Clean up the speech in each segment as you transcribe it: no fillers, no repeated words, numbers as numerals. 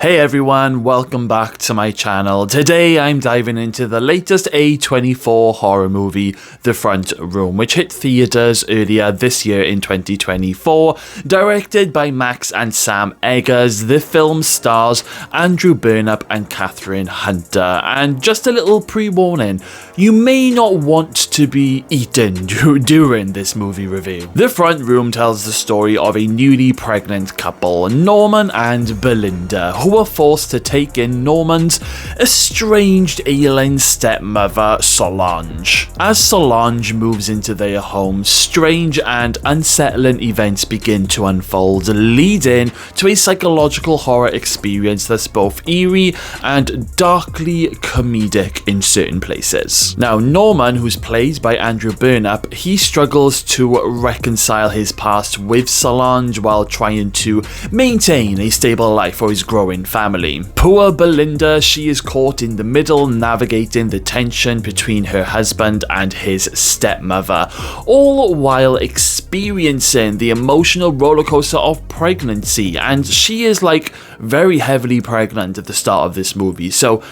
Hey everyone, welcome back to my channel. Today I'm diving into the latest A24 horror movie, The Front Room, which hit theaters earlier this year in 2024. Directed by Max and Sam Eggers, the film stars Andrew Burnap and Catherine Hunter. And just a little pre-warning, you may not want to be eaten during this movie review. The Front Room tells the story of a newly pregnant couple, Norman and Belinda, who were forced to take in Norman's estranged alien stepmother, Solange. As Solange moves into their home, strange and unsettling events begin to unfold, leading to a psychological horror experience that's both eerie and darkly comedic in certain places. Now, Norman, who's played by Andrew Burnap, he struggles to reconcile his past with Solange while trying to maintain a stable life for his growing family. Poor Belinda, she is caught in the middle, navigating the tension between her husband and his stepmother, all while experiencing the emotional rollercoaster of pregnancy. And she is like very heavily pregnant at the start of this movie, so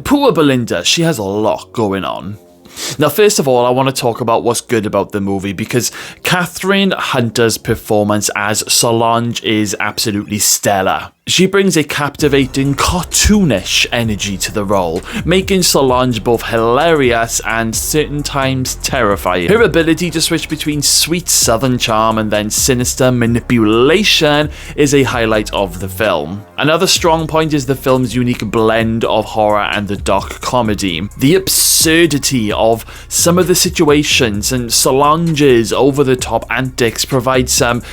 poor Belinda, she has a lot going on. Now, first of all, I want to talk about what's good about the movie, because Catherine Hunter's performance as Solange is absolutely stellar. She brings a captivating, cartoonish energy to the role, making Solange both hilarious and certain times terrifying. Her ability to switch between sweet southern charm and then sinister manipulation is a highlight of the film. Another strong point is the film's unique blend of horror and the dark comedy. The absurdity of some of the situations and Solange's over-the-top antics provide some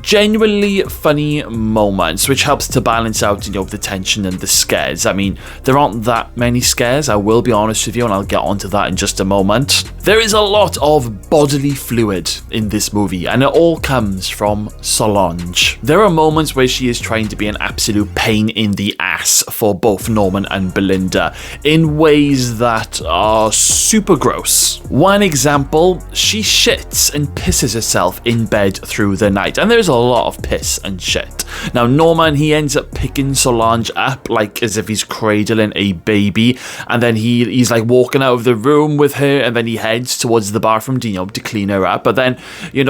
genuinely funny moments, which helps to balance out, the tension and the scares. I mean, there aren't that many scares, I will be honest with you, and I'll get onto that in just a moment. There is a lot of bodily fluid in this movie, and it all comes from Solange. There are moments where she is trying to be an absolute pain in the ass for both Norman and Belinda, in ways that are super gross. One example, she shits and pisses herself in bed through the night, and there's a lot of piss and shit. Now, Norman, he ends up picking Solange up like as if he's cradling a baby, and then he's like walking out of the room with her, and then he heads towards the bathroom to clean her up. But then,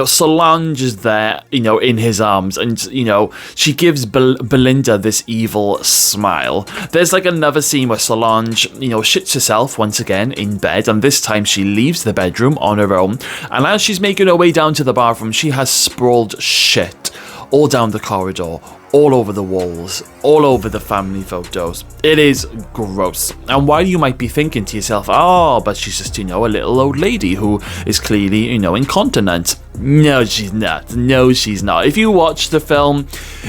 Solange is there, in his arms, and, she gives Belinda this evil smile. There's like another scene where Solange, shits herself once again in bed, and this time she leaves the bedroom on her own, and as she's making her way down to the bathroom, she has sprawled shit all down the corridor, all over the walls, all over the family photos. It is gross. And while you might be thinking to yourself, but she's just, a little old lady who is clearly, incontinent. No, she's not. No, she's not. If you watch the film,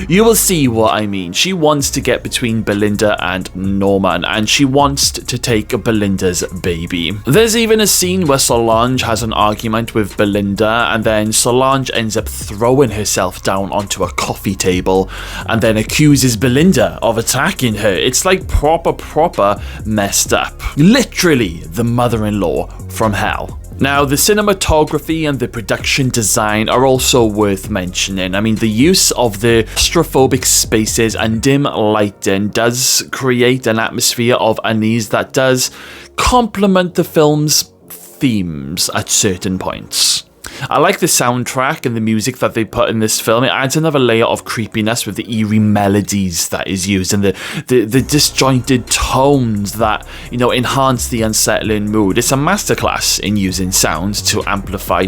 you will see what I mean. She wants to get between Belinda and Norman, and she wants to take Belinda's baby. There's even a scene where Solange has an argument with Belinda, and then Solange ends up throwing herself down onto a coffee table, and then accuses Belinda of attacking her. It's like proper messed up. Literally the mother-in-law from hell. Now, the cinematography and the production design are also worth mentioning. I mean, the use of the claustrophobic spaces and dim lighting does create an atmosphere of unease that does complement the film's themes at certain points. I like the soundtrack and the music that they put in this film. It adds another layer of creepiness with the eerie melodies that is used and the disjointed tones that, enhance the unsettling mood. It's a masterclass in using sound to amplify,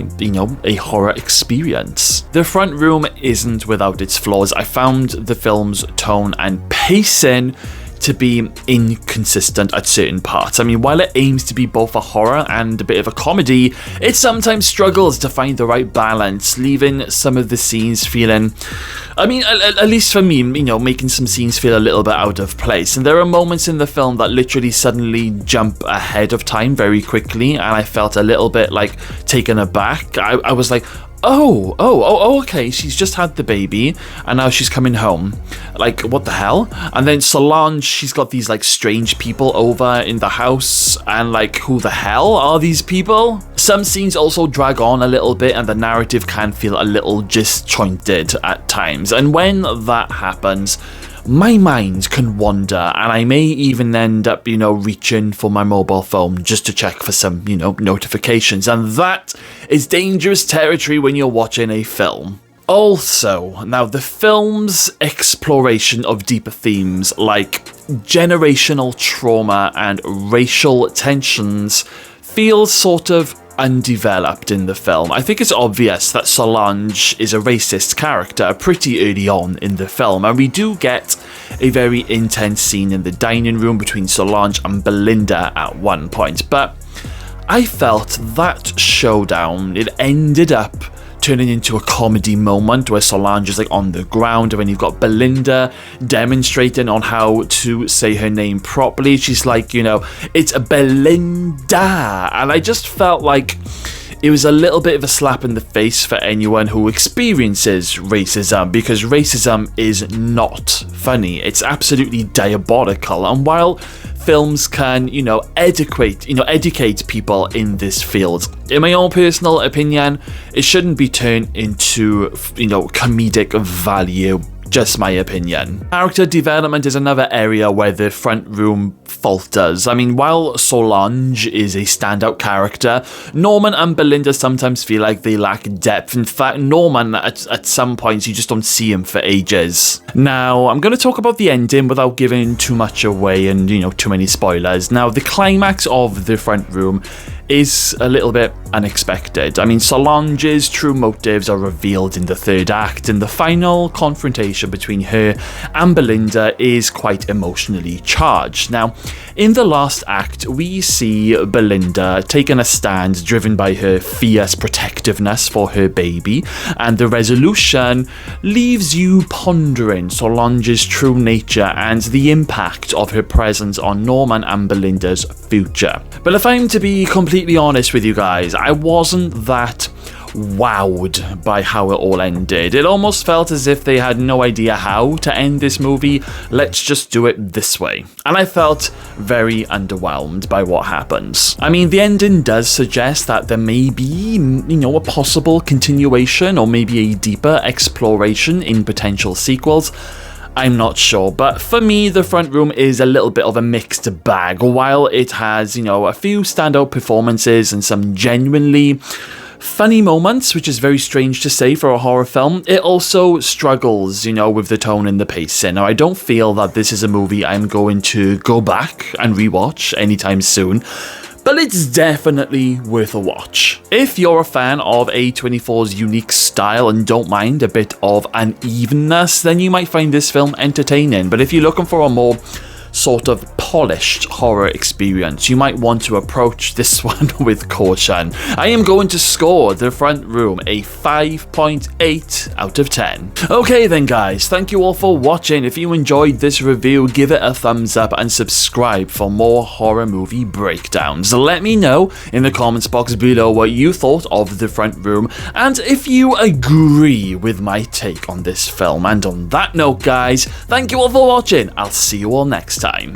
a horror experience. The Front Room isn't without its flaws. I found the film's tone and pacing to be inconsistent at certain parts. I mean, while it aims to be both a horror and a bit of a comedy, it sometimes struggles to find the right balance, leaving some of the scenes feeling, at least for me, making some scenes feel a little bit out of place. And there are moments in the film that literally suddenly jump ahead of time very quickly, and I felt a little bit like taken aback. I was like, okay, she's just had the baby and now she's coming home. Like, what the hell? And then Solange, she's got these like strange people over in the house, and like, who the hell are these people? Some scenes also drag on a little bit and the narrative can feel a little disjointed at times, and when that happens, my mind can wander, and I may even end up, reaching for my mobile phone just to check for some, notifications, and that is dangerous territory when you're watching a film. Also, now the film's exploration of deeper themes like generational trauma and racial tensions feels sort of undeveloped in the film. I think it's obvious that Solange is a racist character pretty early on in the film, and we do get a very intense scene in the dining room between Solange and Belinda at one point, but I felt that showdown, it ended up turning into a comedy moment where Solange is on the ground, and when you've got Belinda demonstrating on how to say her name properly, she's like, it's Belinda, and I just felt like it was a little bit of a slap in the face for anyone who experiences racism, because racism is not funny. It's absolutely diabolical, and while films can, educate people in this field, in my own personal opinion, it shouldn't be turned into, comedic value. Just my opinion. Character development is another area where the front room falters. I mean, while Solange is a standout character, Norman and Belinda sometimes feel like they lack depth. In fact, Norman, at some points, you just don't see him for ages. Now, I'm going to talk about the ending without giving too much away and, too many spoilers. Now, the climax of the front room is a little bit unexpected. I mean, Solange's true motives are revealed in the third act, and the final confrontation between her and Belinda is quite emotionally charged. Now, in the last act, we see Belinda taking a stand driven by her fierce protectiveness for her baby, and the resolution leaves you pondering Solange's true nature and the impact of her presence on Norman and Belinda's future. But if I'm to be completely honest with you guys, I wasn't that wowed by how it all ended. It almost felt as if they had no idea how to end this movie. Let's just do it this way. And I felt very underwhelmed by what happens. I mean, the ending does suggest that there may be, a possible continuation or maybe a deeper exploration in potential sequels. I'm not sure, but for me, the front room is a little bit of a mixed bag. While it has, a few standout performances and some genuinely funny moments, which is very strange to say for a horror film, it also struggles, with the tone and the pacing. Now, I don't feel that this is a movie I'm going to go back and rewatch anytime soon, but it's definitely worth a watch. If you're a fan of A24's unique style and don't mind a bit of unevenness, then you might find this film entertaining. But if you're looking for a more sort of polished horror experience, you might want to approach this one with caution. I am going to score The Front Room a 5.8 out of 10. Okay then guys, thank you all for watching. If you enjoyed this review, give it a thumbs up and subscribe for more horror movie breakdowns. Let me know in the comments box below what you thought of The Front Room and if you agree with my take on this film. And on that note guys, thank you all for watching. I'll see you all next time.